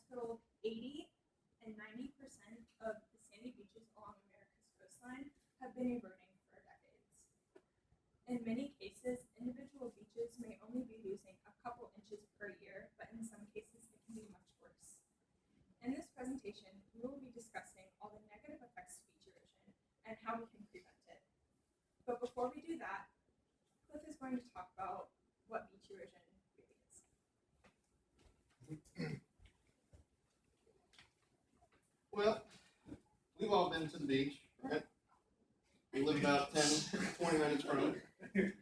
total 80 and 90% of the sandy beaches along America's coastline have been eroding for decades. In many cases, individual beaches may only be losing a couple inches per year, but in some cases it can be much worse. In this presentation, we will be discussing all the negative effects of beach erosion and how we can prevent it. But before we do that, Cliff is going to talk about what beach erosion really is. Well, we've all been to the beach, right? We live about 10, 20 minutes from it.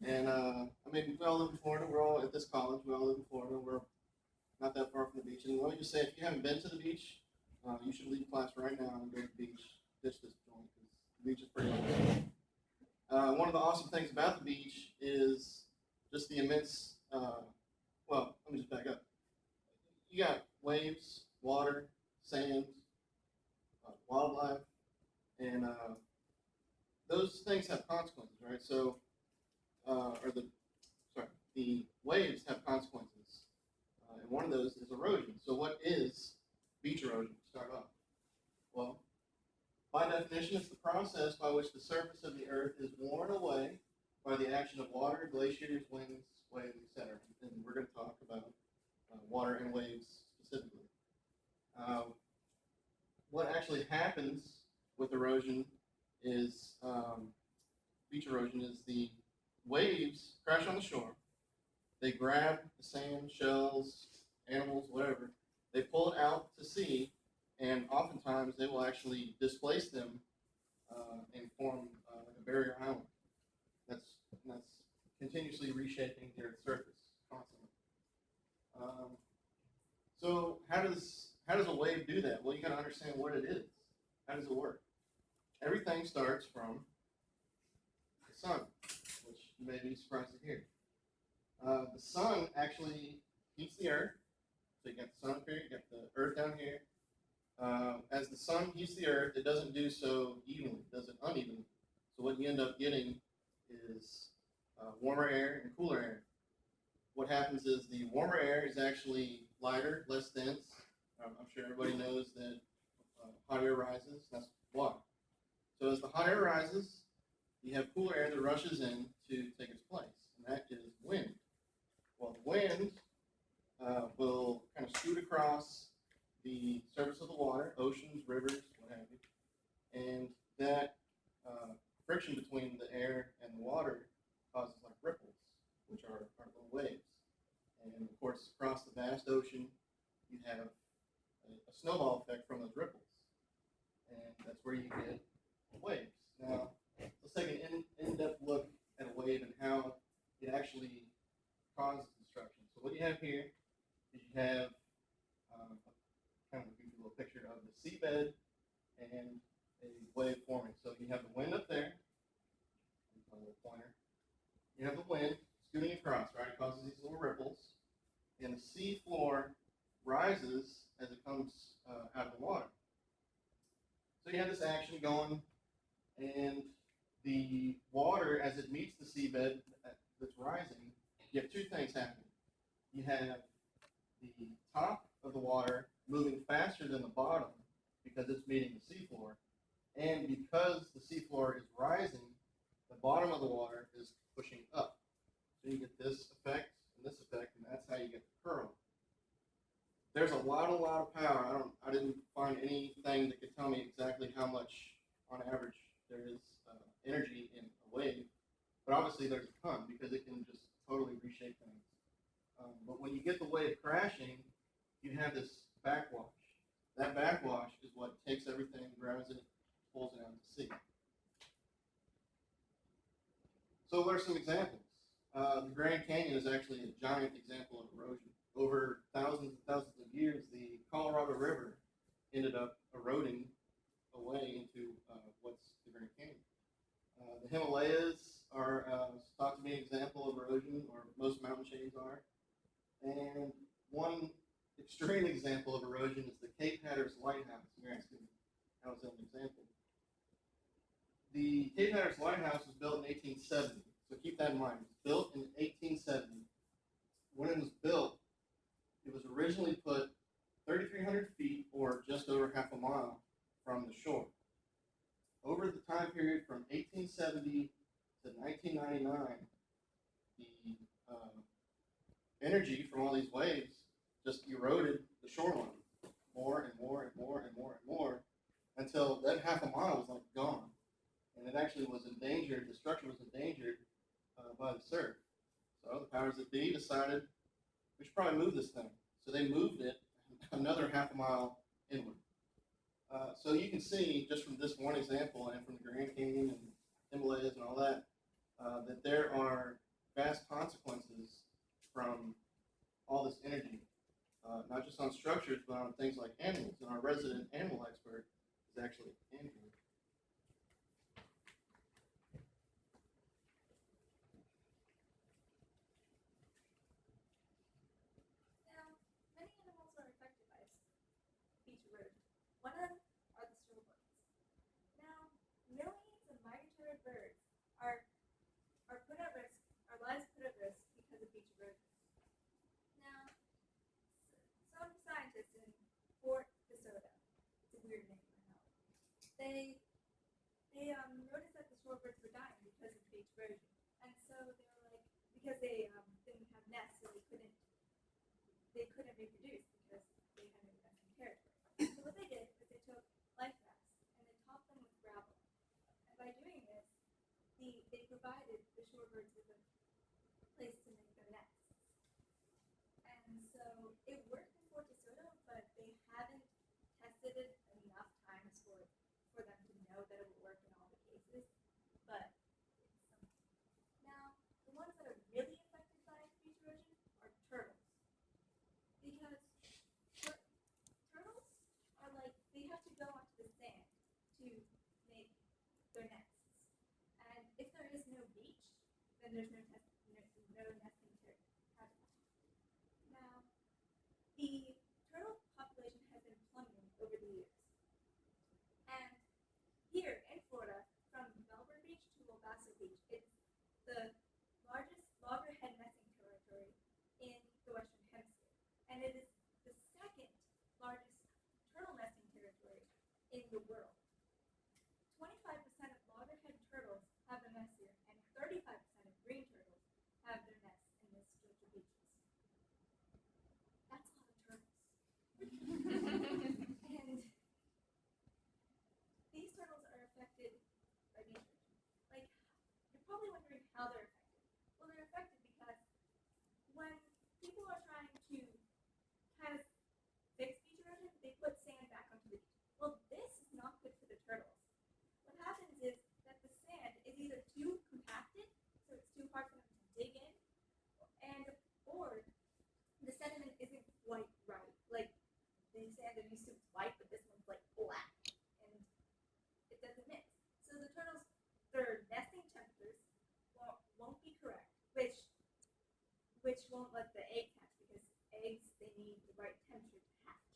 And we all live in Florida. We're all at this college. We all live in Florida. We're not that far from the beach. And let me just say, if you haven't been to the beach, you should leave class right now and go to the beach. Ditch this joint because the beach is pretty much. One of the awesome things about the beach is just the immense. Let me just back up. You got waves, water, sand, wildlife, and those things have consequences, right? So, the waves have consequences, and one of those is erosion. So, what is beach erosion? Start off. Well, by definition, it's the process by which the surface of the earth is worn away by the action of water, glaciers, winds, waves, etc. And we're going to talk about water and waves specifically. What actually happens with erosion is, beach erosion is the waves crash on the shore. They grab the sand, shells, animals, whatever. They pull it out to sea, and oftentimes they will actually displace them and form a barrier island. That's continuously reshaping the Earth's surface constantly. So how does a wave do that? Well, you got to understand what it is. How does it work? Everything starts from the sun, which you may be surprised to hear. The sun actually heats the earth. So you got the sun up here, you got the earth down here. As the sun heats the earth, it doesn't do so evenly, it does it unevenly. So what you end up getting is warmer air and cooler air. What happens is the warmer air is actually lighter, less dense. I'm sure everybody knows that hot air rises, that's water. So as the hot air rises, you have cooler air that rushes in to take its place, and that is wind. Well, the wind will kind of scoot across the surface of the water, oceans, rivers, what have you, and that friction between the air and the water causes like ripples, which are little waves. And of course, across the vast ocean, you have a snowball effect from those ripples, and that's where you get waves. Now, let's take an in-depth look at a wave and how it actually causes destruction. So what you have here is you have kind of a goofy little picture of the seabed and a wave forming. So you have the wind up there, a little pointer. You have the wind scooting across, right? It causes these little ripples, and the sea floor rises as it comes out of the water. So you have this action going, and the water, as it meets the seabed that's rising, you have two things happening. You have the top of the water moving faster than the bottom because it's meeting the seafloor, and because the seafloor is rising, the bottom of the water is pushing up. So you get this effect and this effect, and that's how you get the curl. There's a lot of power. I didn't find anything that could tell me exactly how much, on average, there is energy in a wave, but obviously there's a ton because it can just totally reshape things. But when you get the wave crashing, you have this backwash. That backwash is what takes everything, grabs it, pulls it out to sea. So what are some examples? The Grand Canyon is actually a giant example of erosion. Over thousands and thousands of years, the Colorado River ended up eroding away into what's the Grand Canyon. The Himalayas are thought to be an example of erosion, or most mountain chains are. And one extreme example of erosion is the Cape Hatteras Lighthouse. You're asking, how is that an example? The Cape Hatteras Lighthouse was built in 1870, so keep that in mind. It was built in 1870. When it was built, it was originally originally put 3,300 feet or just over half a mile from the shore. Over the time period from 1870 to 1999, the energy from all these waves just eroded the shoreline more and more and more and more and more until that half a mile was like gone. And it actually was endangered, the structure was endangered by the surf. So the powers that be decided we should probably move this thing. So they moved it another half a mile inward. So you can see just from this one example and from the Grand Canyon and Himalayas and all that, that there are vast consequences from all this energy, not just on structures, but on things like animals. And our resident animal expert is actually Andrew. Now, many animals are affected by beach erosion. One of them are the shorebirds. Now, millions of migratory birds are put at risk, our lives put at risk because of beach erosion. Now, some scientists in Fort DeSoto, it's a weird name, I know, they noticed that the shorebirds were dying because of beach erosion, and so they were like, because they didn't have nests, so they couldn't reproduce because they had no nesting territory. So what they did was they took life rafts and they topped them with gravel, and by doing this, they provided the shorebirds with a place to make their nests. And so it worked in Fort DeSoto, but they haven't tested it enough times for them to know that it will work in all the cases. But it's something. Now, the ones that are really affected by beach erosion are turtles. Because turtles are like, they have to go onto the sand to make their nests. And if there is no beach, then there's no nesting habitat. Now, the turtle population has been plummeting over the years. And here in Florida, from Melbourne Beach to Wabasso Beach, it's the largest loggerhead nesting territory in the Western Hemisphere. And it is the second largest turtle nesting territory in the world. 25% of loggerhead turtles have a nest here, and 35% of green turtles have their nests in this stretch of beaches. That's a lot of turtles. And these turtles are affected by beach erosion. Like, you're probably wondering how they're affected. Well, they're affected because when people are trying to kind of fix beach erosion, they put sand back onto the beach. Well, this is not good for the turtles. What happens is that the sand is either too compacted, so it's too hard for them to dig in, or the sediment isn't quite right. Like, the sand they're used to is white, but this one's like black, and it doesn't mix. So the turtles, their nesting temperatures won't be correct, which won't let the egg hatch, because eggs, they need the right temperature to hatch.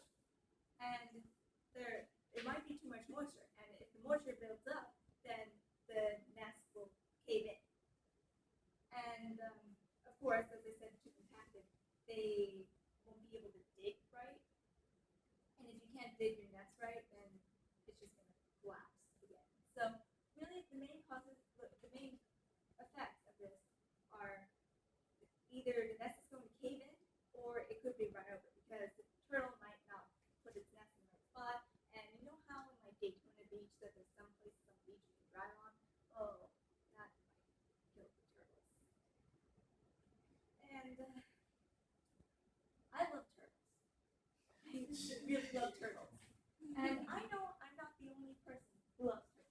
And it might be too much moisture, and if the moisture builds up, then the nest will cave in. And of course, as I said, too compacted, they won't be able to dig right. And if you can't dig your nest right, then it's just going to collapse again. So really, the main effects of this are either the nest is going to cave in, or it could be run over, because the turtle might not put its nest in the right spot. And you know how in like Daytona Beach that there's some places on the beach you can drive on? Oh, that might kill the turtles. And I love turtles. I really love turtles. And I know I'm not the only person who loves turtles.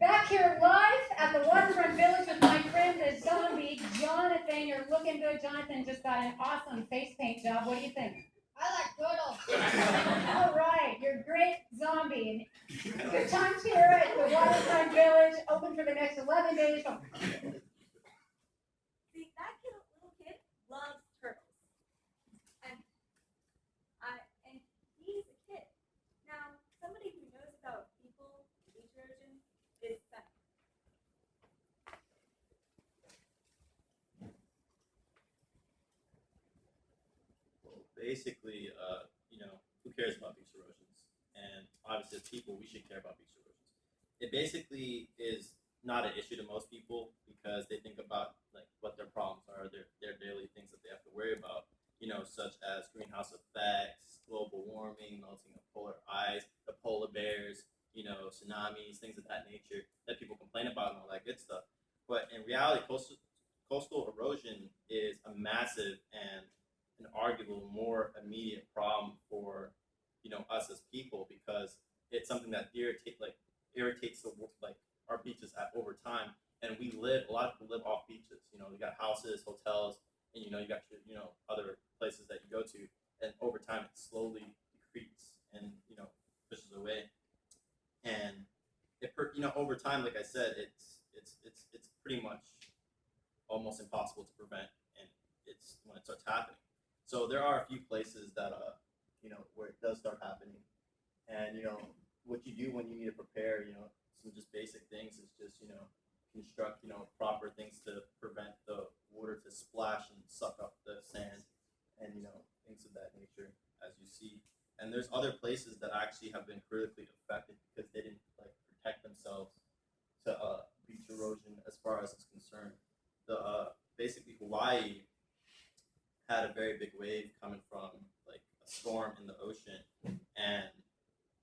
Back here live at the Waterfront Village with my friend, the zombie, Jonathan. You're looking good. Jonathan just got an awesome face paint job. What do you think? I like turtles. All right, you're a great zombie. And good times here at the Waterfront Village, open for the next 11 days. See, that little kid loves turtles. And he's a kid. Now, somebody who knows about people, beach erosion, is Sunny. basically, who cares about beach erosions? And obviously, as people, we should care about beach erosions. It basically is not an issue to most people because they think about like what their problems are, their daily things that they have to worry about, such as greenhouse effects, global warming, melting of polar ice, the polar bears, tsunamis, things of that nature that people complain about and all that good stuff. But in reality, coastal erosion is a massive and an arguable more immediate problem for us as people because it's something that irritates our beaches over time. And a lot of people live off beaches. You got houses, hotels, and you got your other places that you go to, and over time it slowly decreases and pushes away. And over time, like I said, it's pretty much almost impossible to prevent, and it's when it starts happening. So there are a few places that where it does start happening, and what you do when you need to prepare, some just basic things is just construct proper things to prevent the water to splash and suck up the sand, and things of that nature, as you see. And there's other places that actually have been critically affected because they didn't protect themselves to beach erosion as far as it's concerned. Basically Hawaii had a very big wave coming from a storm in the ocean, and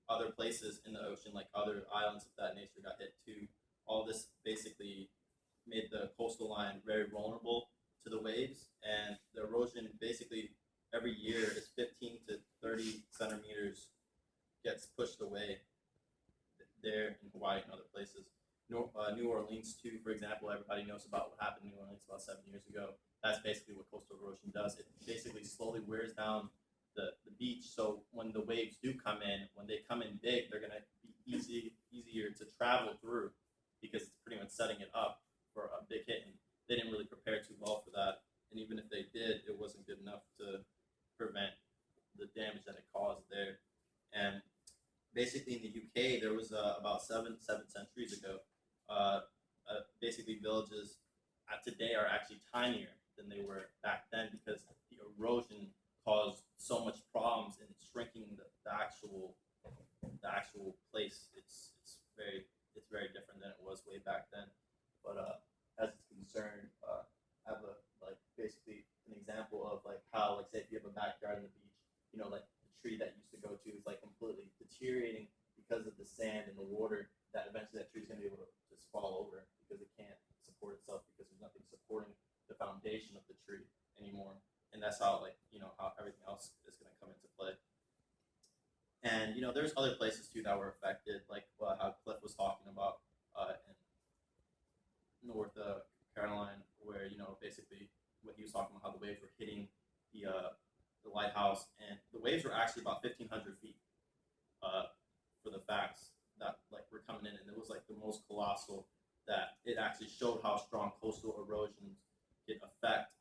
other places in the ocean, like other islands of that nature, got hit too. All this basically made the coastal line very vulnerable to the waves, and the erosion basically every year is 15 to 30 centimeters gets pushed away there in Hawaii and other places. New Orleans too, for example, everybody knows about what happened in New Orleans about 7 years ago. That's basically what coastal erosion does. It basically slowly wears down the beach, so when the waves do come in, when they come in big, they're going to be easier to travel through because it's pretty much setting it up for a big hit, and they didn't really prepare too well for that. And even if they did, it wasn't good enough to prevent the damage that it caused there. And basically in the UK, there was about seven centuries ago, basically villages today are actually tinier than they were back then because the erosion caused so much problems in shrinking the actual place. It's very different than it was way back then. But as it's concerned, I have basically an example of how say if you have a backyard on the beach, the tree that you used to go to is completely deteriorating because of the sand and the water. That eventually that tree is going to be able to just fall over because it can't support itself because there's nothing supporting the foundation of the tree anymore. And that's how how everything else is going to come into play. And there's other places too that were affected, how Cliff was talking about in North Carolina, where basically what he was talking about, how the waves were hitting the lighthouse, and the waves were actually about 1,500 feet for the facts that were coming in, and it was the most colossal. That it actually showed how strong coastal erosion can affect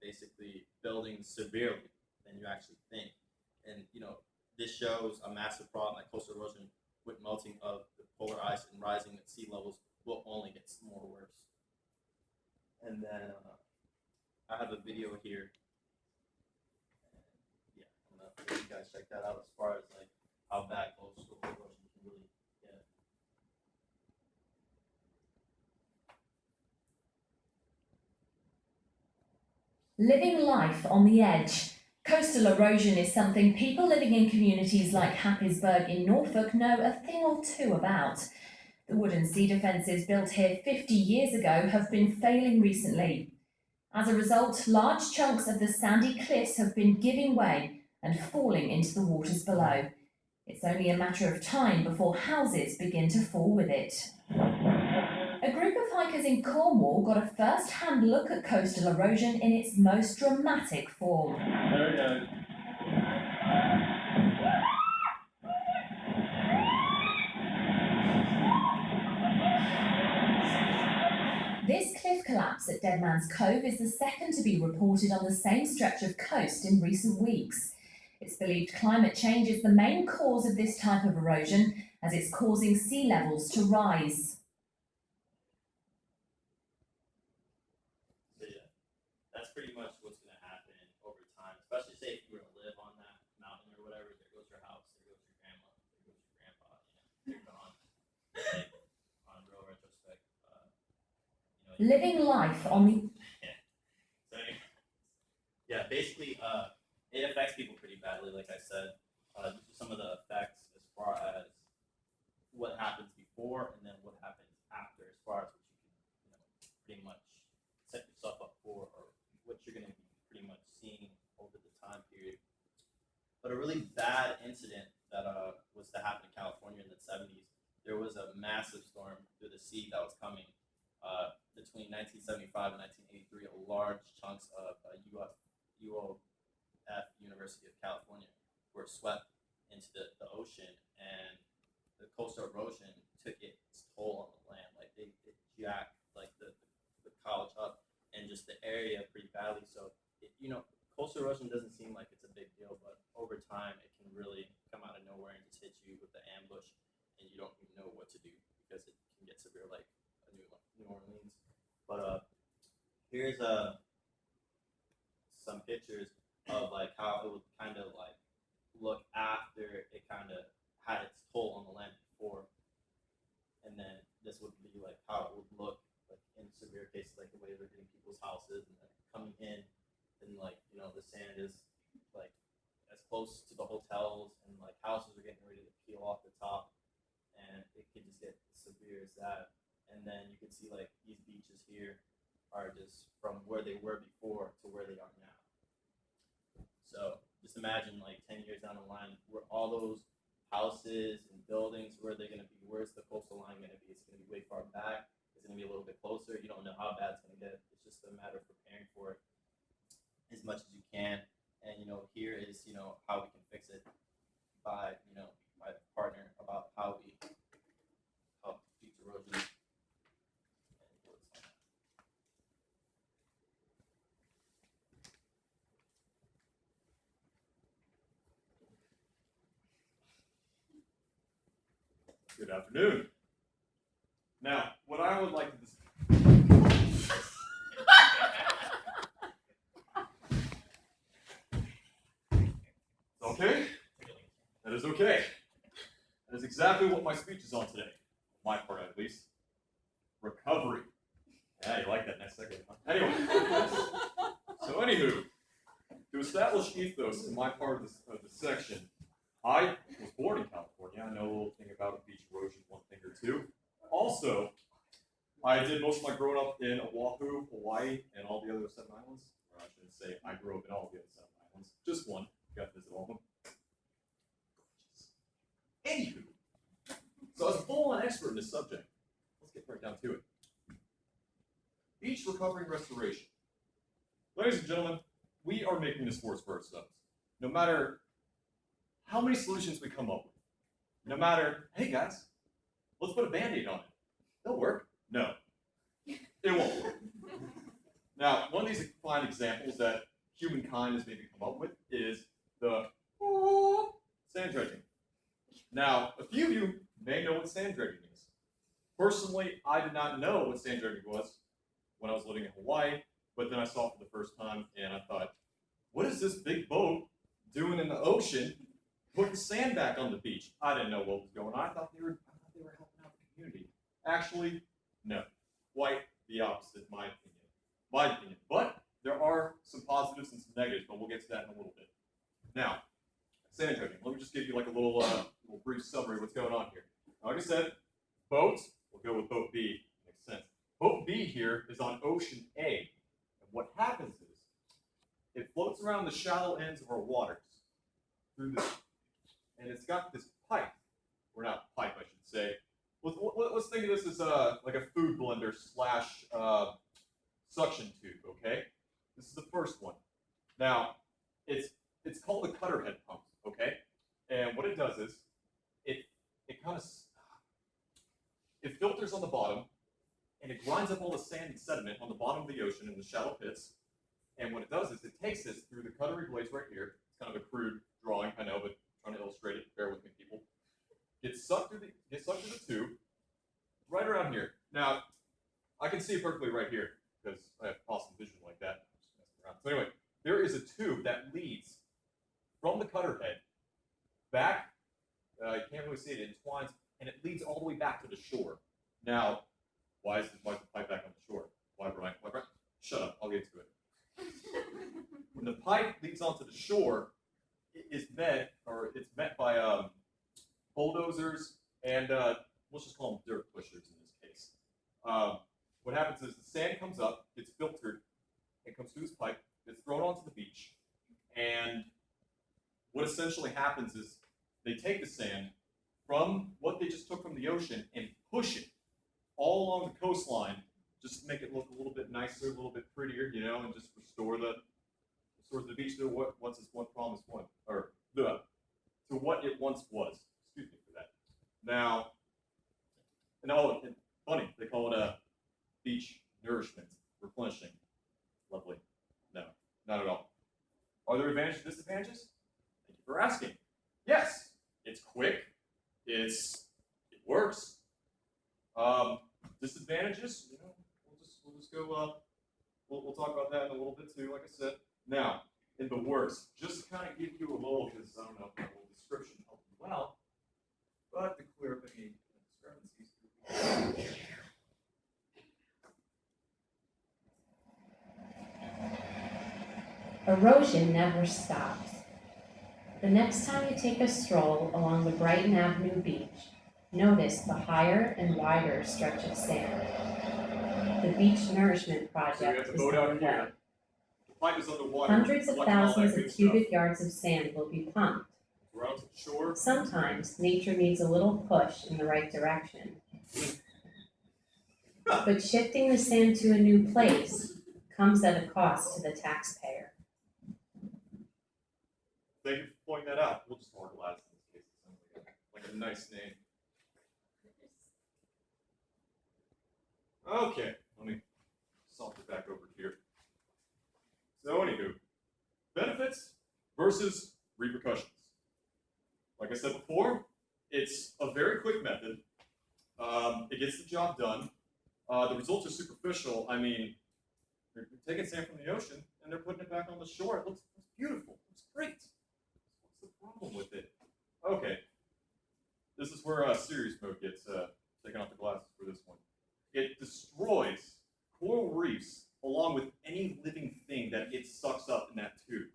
basically buildings severely than you actually think. And this shows a massive problem that coastal erosion with melting of the polar ice and rising at sea levels will only get more worse. And then I have a video here. Yeah, I'm gonna let you guys check that out as far as how bad coastal erosion can really get. Living life on the edge. Coastal erosion is something people living in communities like Happisburgh in Norfolk know a thing or two about. The wooden sea defences built here 50 years ago have been failing recently. As a result, large chunks of the sandy cliffs have been giving way and falling into the waters below. It's only a matter of time before houses begin to fall with it. A group of hikers in Cornwall got a first-hand look at coastal erosion in its most dramatic form. There we go. This cliff collapse at Dead Man's Cove is the second to be reported on the same stretch of coast in recent weeks. It's believed climate change is the main cause of this type of erosion, as it's causing sea levels to rise. So yeah, that's pretty much what's going to happen over time, especially say if you were to live living life on the So yeah, basically, it affects people pretty badly. Like I said, these are some of the effects as far as what happens before and then what happens after, as far as what you can, pretty much set yourself up for, or what you're going to be pretty much seeing over the time period. But a really bad incident that was to happen in California in the 70s. There was a massive storm through the sea that was coming between 1975 and 1983. Large chunks of UOF, University of California, were swept into the ocean, and the coastal erosion took its toll on the land. Like it jacked like the college up and just the area pretty badly. So coastal erosion doesn't seem like it's a big deal, but over time it can really come out of nowhere and just hit you with the ambush, and you don't even know what to do because it can get severe, like New Orleans. But here's some pictures of like how it would kind of like look after it kind of had its toll on the land before, and then this would be like how it would look like in severe cases, like the way they're hitting people's houses and then coming in, and like the sand is like as close to the hotels, and like houses are getting ready to peel off the top, and it can just get severe as that. And then you can see like these beaches here are just from where they were before to where they are now. So just imagine like 10 years down the line, where all those houses and buildings, where they're going to be, where's the coastal line going to be? It's going to be way far back. It's going to be a little bit closer. You don't know how bad it's going to get. It's just a matter of preparing for it as much as you can. And here is how we can fix it by my partner, about how we help beach erosion. Good afternoon. Now, what I would like to discuss. Okay? That is okay. That is exactly what my speech is on today. My part, at least. Recovery. Yeah, you like that next second, huh? Anyway. So, anywho, to establish ethos in my part of the section, I was born in California. I know a little thing about beach erosion, one thing or two. Also, I did most of my growing up in Oahu, Hawaii, and all the other 7 islands. Or I shouldn't say I grew up in all the other 7 islands. Just one. Got to visit all of them. Anywho, so I was a full-on expert in this subject. Let's get right down to it. Beach recovery and restoration. Ladies and gentlemen, we are making this worse for ourselves. No matter how many solutions we come up with, no matter, hey guys, let's put a Band-Aid on it. They'll work. No, it won't work. Now, one of these fine examples that humankind has maybe come up with is the sand dredging. Now, a few of you may know what sand dredging is. Personally, I did not know what sand dredging was when I was living in Hawaii, but then I saw it for the first time, and I thought, what is this big boat doing in the ocean putting sand back on the beach? I didn't know what was going on. I thought they were helping out the community. Actually, no. Quite the opposite, my opinion. But there are some positives and some negatives, but we'll get to that in a little bit. Now, sand dredging. Let me just give you like a little brief summary of what's going on here. Like I said, boat, we'll go with boat B, makes sense. Boat B here is on Ocean A. And what happens is, it floats around the shallow ends of our waters through this, and it's got this pipe, or not pipe, I should say. Let's think of this as like a food blender slash suction tube, okay? This is the first one. Now, it's called the cutter head pump, okay? And what it does is, it filters on the bottom, and it grinds up all the sand and sediment on the bottom of the ocean in the shallow pits. And what it does is it takes this through the cutlery blades right here. It's kind of a crude drawing, I know, but trying to illustrate it. Bear with me, people. Gets sucked through the tube, right around here. Now, I can see it perfectly right here because I have awesome vision like that. So anyway, there is a tube that leads from the cutter head back. You can't really see it. It entwines, and it leads all the way back to the shore. Now, why is the pipe back on the shore? get to it. When the pipe leads onto the shore, it's met by bulldozers and let's just call them dirt pushers in this case. What happens is the sand comes up, gets filtered, it comes through this pipe, gets thrown onto the beach, and what essentially happens is they take the sand from what they just took from the ocean and push it all along the coastline, just to make it look a little bit nicer, a little bit prettier, you know, and just restore the beach to what once its one promised one, or to what it once was. Excuse me for that. Now, and funny, they call it a beach nourishment, replenishing. Lovely. No, not at all. Are there advantages and disadvantages? Thank you for asking. Yes, it's quick. It works. Disadvantages, you know, we'll just go. We'll talk about that in a little bit too. Like I said, now in the works, just to kind of give you a little, because I don't know if that little description helped you well, but to clear up any discrepancies. Erosion never stops. The next time you take a stroll along the Brighton Avenue beach, notice the higher and wider stretch of sand. The Beach Nourishment Project is underway. The pipe is underwater. Hundreds of thousands of cubic yards of sand will be pumped. We're out to the shore. Sometimes nature needs a little push in the right direction. But shifting the sand to a new place comes at a cost to the taxpayer. Thank you for pointing that out. We'll just mark last in this case. It sounds like a nice name. Okay, let me salt it back over here. So anywho, benefits versus repercussions. Like I said before, it's a very quick method. It gets the job done. The results are superficial. I mean, they're taking sand from the ocean and they're putting it back on the shore. It looks beautiful. It's great. What's the problem with it? Okay, this is where serious mode gets taken off the glasses for this one. It destroys coral reefs along with any living thing that it sucks up in that tube.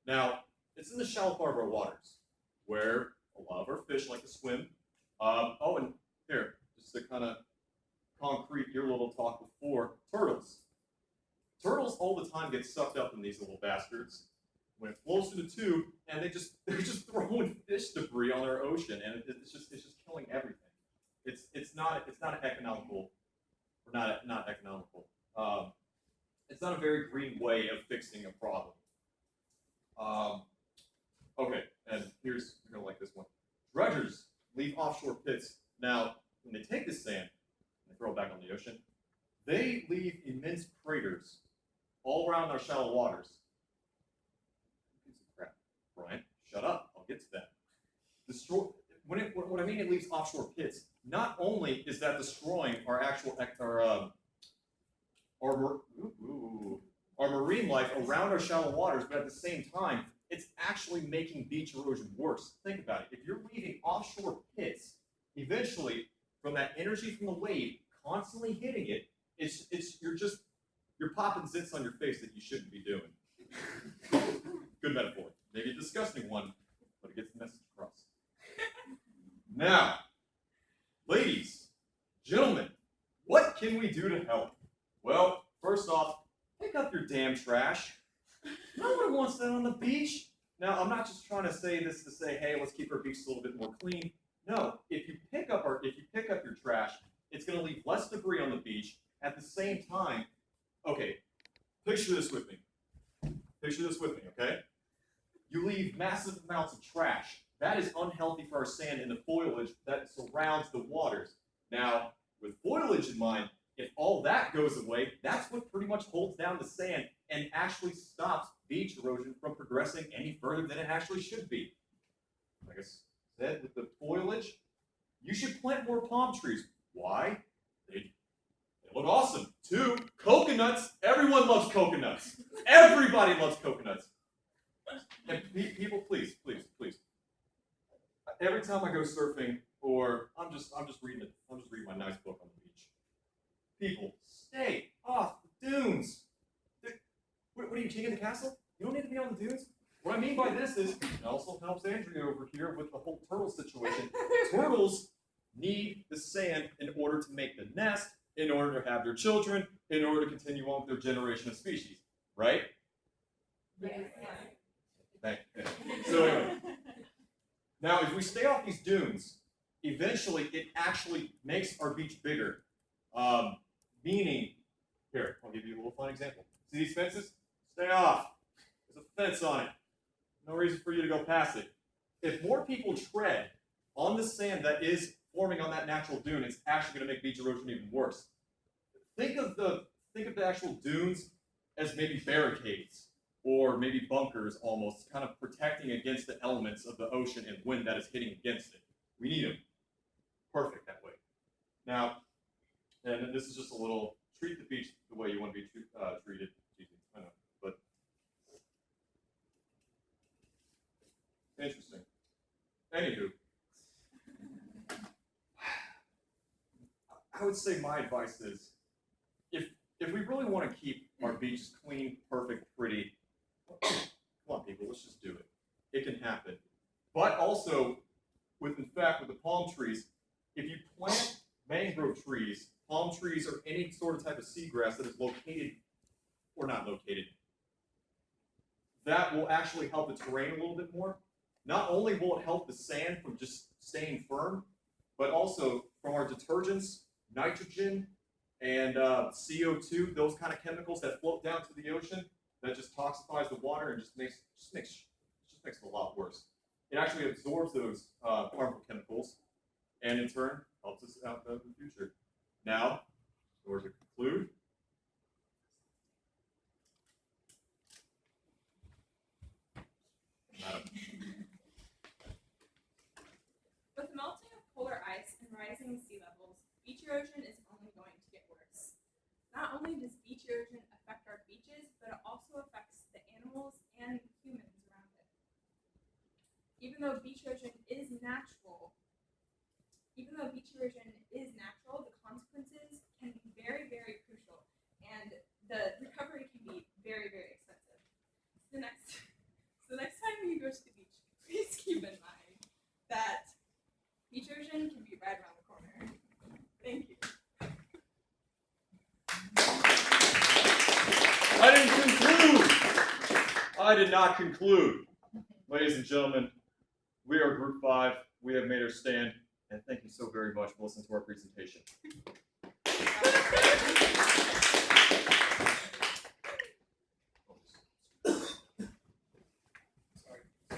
Now, it's in the shallow part of our waters where a lot of our fish like to swim. Oh, and here, just to kind of concrete your little talk before, turtles. Turtles all the time get sucked up in these little bastards when it flows through the tube, and they're just throwing fish debris on our ocean, and it's just killing everything. It's not economical, or not economical. It's not a very green way of fixing a problem. Okay, and you're gonna like this one. Dredgers leave offshore pits. Now, when they take this sand and they throw it back on the ocean, they leave immense craters all around our shallow waters. Piece of crap, Brian. Shut up. I'll get to that. When I mean it leaves offshore pits, not only is that destroying our actual our marine life around our shallow waters, but at the same time, it's actually making beach erosion worse. Think about it. If you're leaving offshore pits, eventually, from that energy from the wave constantly hitting it, you're popping zits on your face that you shouldn't be doing. Good metaphor. Maybe a disgusting one, but it gets the message across. Now, ladies, gentlemen, what can we do to help? Well, first off, pick up your damn trash. No one wants that on the beach. Now, I'm not just trying to say this to say, hey, let's keep our beaches a little bit more clean. No, if you pick up your trash, it's going to leave less debris on the beach. At the same time, okay, picture this with me. Okay? You leave massive amounts of trash. That is unhealthy for our sand and the foliage that surrounds the waters. Now, with foliage in mind, if all that goes away, that's what pretty much holds down the sand and actually stops beach erosion from progressing any further than it actually should be. Like I said, with the foliage, you should plant more palm trees. Why? They look awesome. 2, coconuts. Everyone loves coconuts. Everybody loves coconuts. And people, please. Every time I go surfing, or I'm just reading my nice book on the beach. People, stay off the dunes. be king of the castle? You don't need to be on the dunes. What I mean by this is, it also helps Andrea over here with the whole turtle situation. Turtles need the sand in order to make the nest, in order to have their children, in order to continue on with their generation of species, right? Thank you. So anyway, now if we stay off these dunes, eventually it actually makes our beach bigger. Meaning, here, I'll give you a little fun example. See these fences? Stay off. There's a fence on it. No reason for you to go past it. If more people tread on the sand that is forming on that natural dune, it's actually going to make beach erosion even worse. Think of the actual dunes as maybe barricades or maybe bunkers almost, kind of protecting against the elements of the ocean and wind that is hitting against it. We need them. Perfect that way. Now, and this is just a little, treat the beach the way you want to be treated. I know, but interesting. Anywho, I would say my advice is, if we really want to keep our beaches clean, perfect, pretty, come on people, let's just do it. It can happen. But also, with the palm trees, if you plant mangrove trees, palm trees, or any sort of type of seagrass that is located, or not located, that will actually help the terrain a little bit more. Not only will it help the sand from just staying firm, but also from our detergents, nitrogen, and CO2, those kind of chemicals that float down to the ocean, that just toxifies the water and just makes it a lot worse. It actually absorbs those harmful chemicals, and in turn helps us out in the future. Now, in order to conclude, With the melting of polar ice and rising sea levels, beach erosion is only going to get worse. Not only does beach erosion affect our beaches, but it also affects the animals and humans around it. Even though beach erosion is natural, the consequences can be very, very crucial, and the recovery can be very, very expensive. So the next time you go to the beach, please keep in mind that beach erosion can be right around the corner. Thank you. I didn't conclude. I did not conclude. Ladies and gentlemen, we are Group 5. We have made our stand, and thank you so very much for listening to our presentation.